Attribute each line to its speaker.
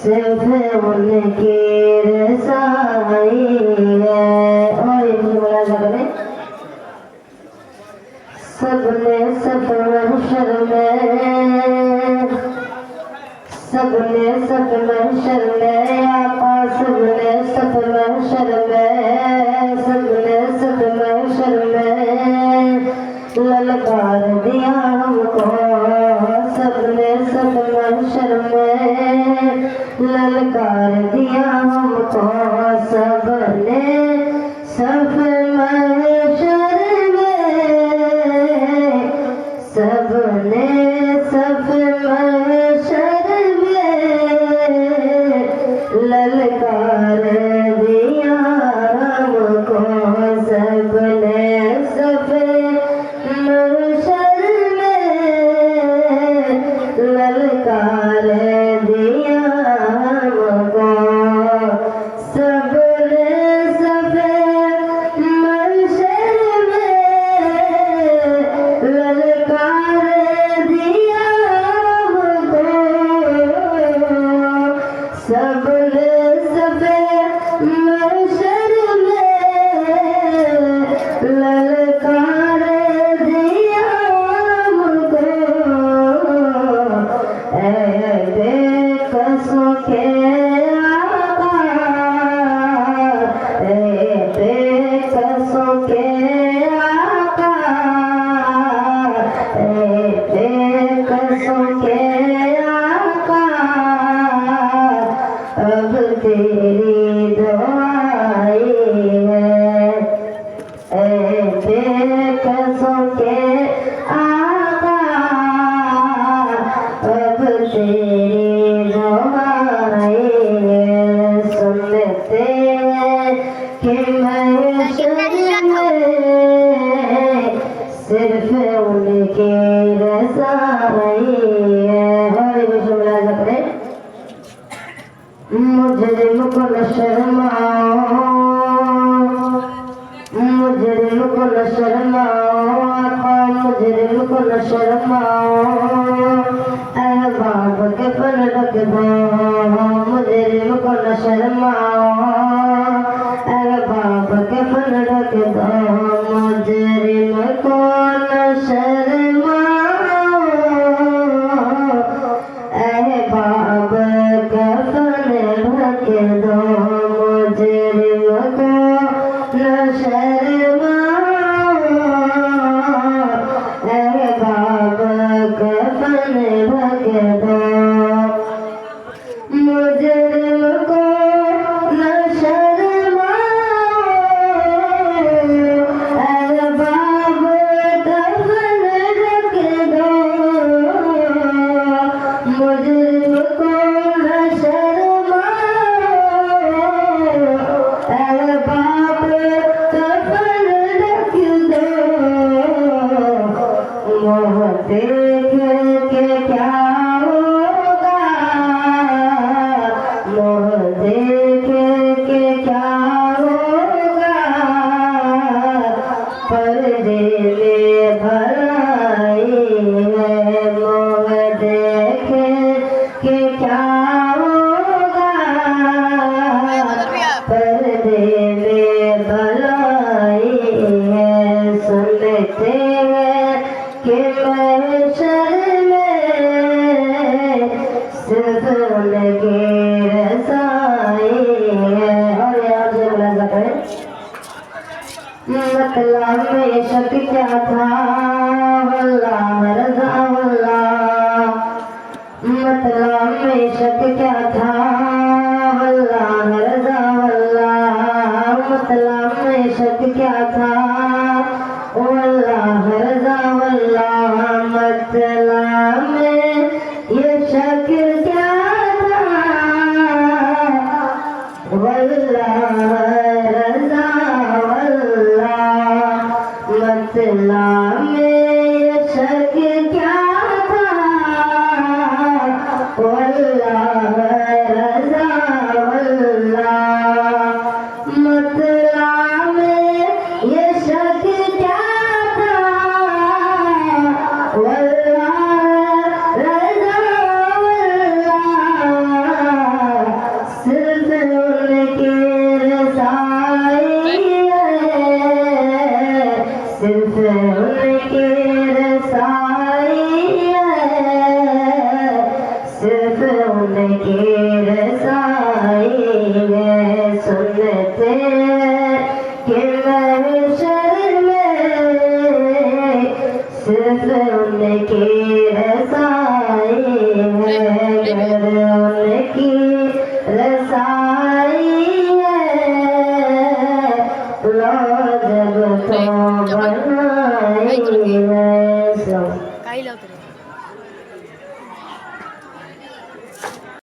Speaker 1: सिर्फ उनकी रज़ाई है। और ये मुलाज़ा करें। सबने सब महशर में, सबने सब महशर में आका, सबने सब महशर में, सबने सब महशर में ललकार दिया हमको। सबने सब महशर में ललकार दिया हमको। सबने सब महशर में, सबने सब महशर में ललकार दिया हमको। सबने सब महशर में ललकार दिया हमको। सबने सब महशर में ललकार दिया हमको। सबने सब महशर में ललकार दिया हमको। ऐ बेकसों के आका, ऐ बेकसों के आका, ऐ बेकसों के आका, अब तेरी दुआई है। ऐ बेकसों के आका, अब तेरी दुआई है। सुनते कि महशर में सिर्फ उनकी रज़ाई है। हरे कृष्ण मुलाज़ा करें। मुजरिम को न शर्माओ, मुजरिम को न शर्माओ आका, मुजरिम को न शर्माओ। अहबाब के फल रख दो, मुजरिम को न शर्माओ। अहबाब के फल रख दो, मुजरिम को न शर्माओ। अहबाब के फल ढक दो, मुजरिम को न शर्माओ। अहबाब के फल ढक दो, मुजरिम को न शर्माओ। अहबाब के फल ढक दो, मुजरिम को न शर्माओ। अहबाब के फल ढक दो। मोह देख के क्या होगा, मोह देख के क्या होगा। पर्दे में भलाई है, मोह देख के क्या होगा। पर्दे में भलाई है। सुनते हैं कि महशर में सिर्फ उनकी रज़ाई है। और यहाँ से मुलाज़ा करें। मतलब में शक क्या था, वल्लाह रज़ा वल्लाह। मतलब में शक क्या था, वल्लाह रज़ा वल्लाह। मतलब में शक क्या था,